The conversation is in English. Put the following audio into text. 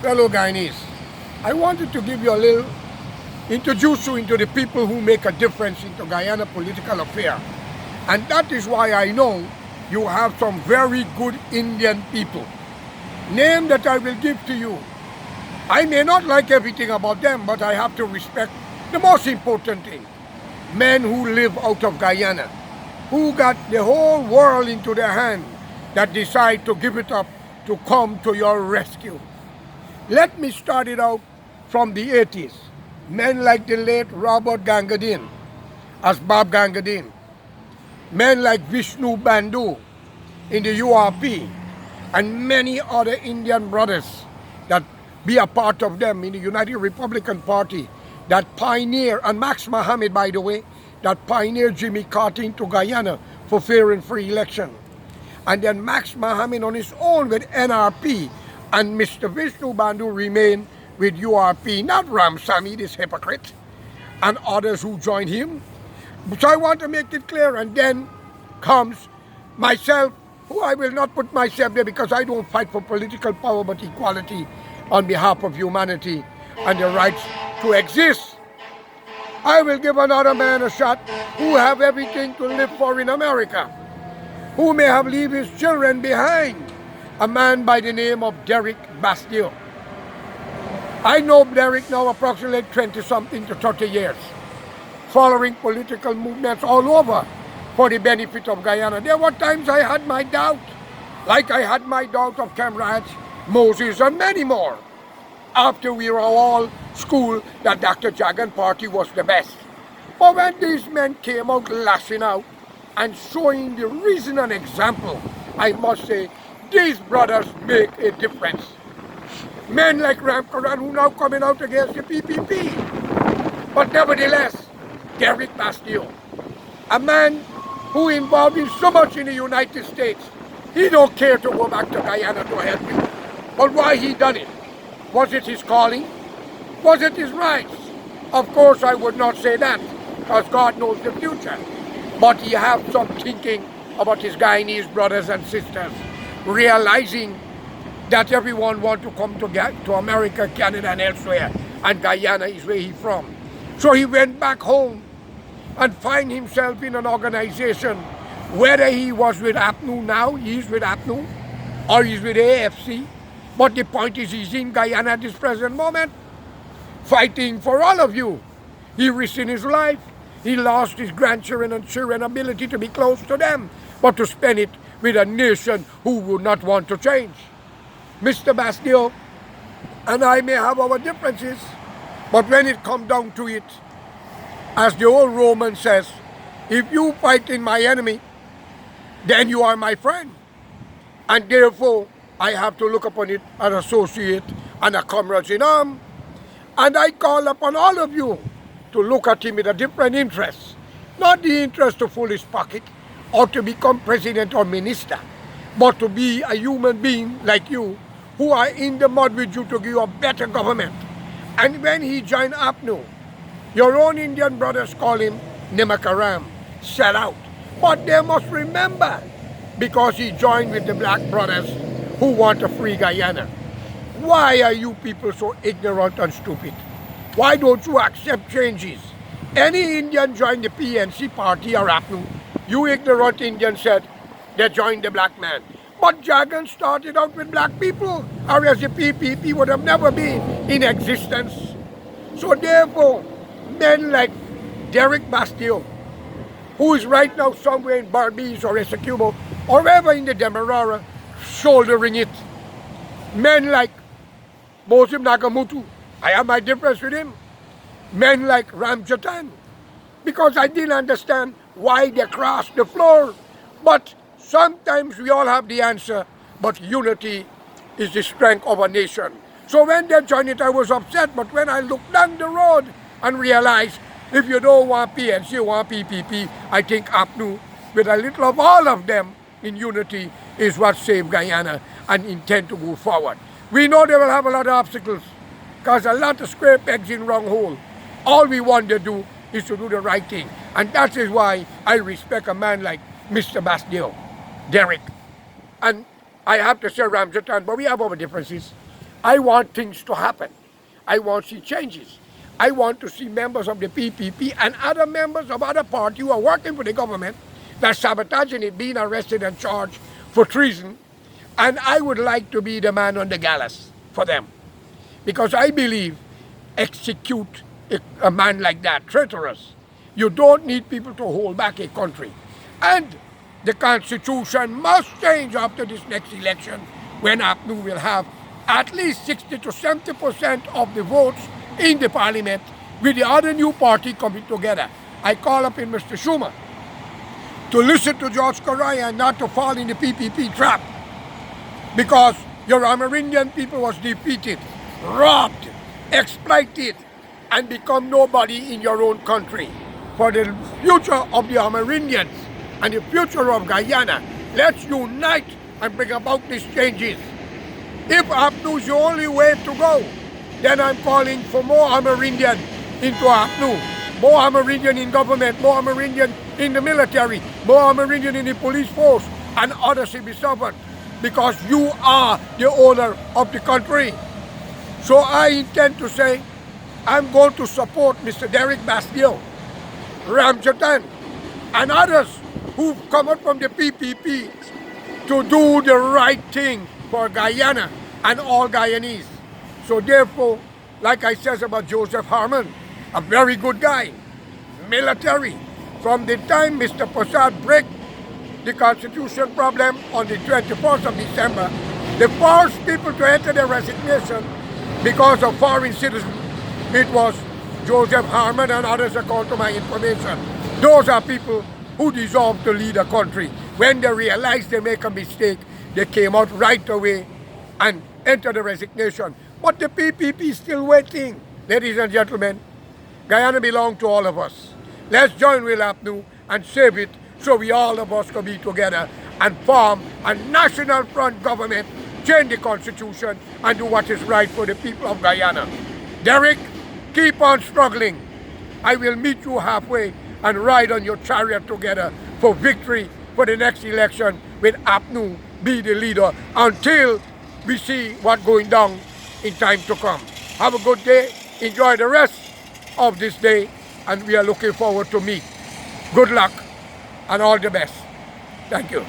Fellow Guyanese, I wanted to give you a little, introduce you into the people who make a difference into Guyana political affair. And that is why I know you have some very good Indian people. Name that I will give to you. I may not like everything about them, but I have to respect the most important thing. Men who live out of Guyana, who got the whole world into their hand, that decide to give it up to come to your rescue. Let me start it out from the 80s. Men like the late Robert Gangadin, Asbab Gangadin. Men like Vishnu Bandhu in the URP, and many other Indian brothers that be a part of them in the United Republican Party that pioneer, and Max Mohammed, by the way, that pioneered Jimmy Carter into Guyana for fair and free election. And then Max Mohammed on his own with NRP, and Mr. Vishnu Bandhu remained with URP, not Ramsamy, this hypocrite, and others who joined him. So I want to make it clear, and then comes myself, who I will not put myself there because I don't fight for political power but equality on behalf of humanity and the rights to exist. I will give another man a shot who have everything to live for in America, who may have leave his children behind, a man by the name of Derek Bastille. I know Derek now approximately 20-something to 30 years, following political movements all over for the benefit of Guyana. There were times I had my doubt, like I had my doubt of Camraj, Moses, and many more, after we were all schooled that Dr. Jagan Party was the best. But when these men came out lashing out and showing the reason and example, I must say, these brothers make a difference. Men like Ram Karan who now coming out against the PPP. But nevertheless, Derek Bastille, a man who involved in so much in the United States, he don't care to go back to Guyana to help you. But why he done it? Was it his calling? Was it his rights? Of course I would not say that, because God knows the future. But he have some thinking about his Guyanese brothers and sisters, realizing that everyone want to come to America, Canada, and elsewhere, and Guyana is where he from. So he went back home and find himself in an organization, whether he was with APNU now, he's with APNU, or he's with AFC. But the point is, he's in Guyana at this present moment, fighting for all of you. He risked his life. He lost his grandchildren and children ability to be close to them, but to spend it with a nation who would not want to change. Mr. Bastille and I may have our differences, but when it comes down to it, as the old Roman says, if you fight in my enemy, then you are my friend. And therefore, I have to look upon it as an associate and a comrade in arms. And I call upon all of you to look at him with a different interest. Not the interest to fill his pocket or to become president or minister, but to be a human being like you, who are in the mud with you to give you a better government. And when he joined APNU, your own Indian brothers call him Nimakaram, sell out. But they must remember, because he joined with the black brothers who want a free Guyana. Why are you people so ignorant and stupid? Why don't you accept changes? Any Indian join the PNC party or APNU, you ignorant Indian said they joined the black man. But Jagan started out with black people, or else the PPP would have never been in existence. So therefore, men like Derek Bastille, who is right now somewhere in Barbados or Essequibo, or wherever in the Demerara, shouldering it. Men like Mosim Nagamutu, I have my difference with him. Men like Ramjatan, because I didn't understand why they crossed the floor. But sometimes we all have the answer, but unity is the strength of a nation. So when they joined it, I was upset, but when I looked down the road and realized, if you don't want PNC, you want PPP, I think APNU, with a little of all of them in unity, is what saved Guyana and intend to go forward. We know they will have a lot of obstacles, because a lot of square pegs in wrong hole. All we want to do is to do the right thing. And that is why I respect a man like Mr. Bastille, Derek. And I have to say Ramjatan, but we have our differences. I want things to happen. I want to see changes. I want to see members of the PPP and other members of other parties who are working for the government that sabotaging it being arrested and charged for treason. And I would like to be the man on the gallows for them. Because I believe execute a man like that, traitorous. You don't need people to hold back a country. And the Constitution must change after this next election when APNU will have at least 60 to 70% of the votes in the parliament with the other new party coming together. I call upon Mr. Schumer to listen to George Correa and not to fall in the PPP trap, because your Amerindian people was defeated, robbed, exploited, and become nobody in your own country. For the future of the Amerindians and the future of Guyana, let's unite and bring about these changes. If APNU is the only way to go, then I'm calling for more Amerindian into APNU, more Amerindian in government, more Amerindian in the military, more Amerindian in the police force, and other civil servants, because you are the owner of the country. So I intend to say, I'm going to support Mr. Derek Bastille, Ramjatan, and others who've come up from the PPP to do the right thing for Guyana and all Guyanese. So therefore, like I said about Joseph Harmon, a very good guy, military. From the time Mr. Prasad break the Constitution problem on the 21st of December, the first people to enter the resignation because of foreign citizens, it was Joseph Harmon and others, according to my information. Those are people who deserve to lead a country. When they realize they make a mistake, they came out right away and entered the resignation. But the PPP is still waiting. Ladies and gentlemen, Guyana belongs to all of us. Let's join with APNU and save it so we all of us can be together and form a national front government, change the Constitution, and do what is right for the people of Guyana. Derek, keep on struggling. I will meet you halfway and ride on your chariot together for victory for the next election with APNU be the leader until we see what's going down in time to come. Have a good day. Enjoy the rest of this day, and we are looking forward to meet. Good luck and all the best. Thank you.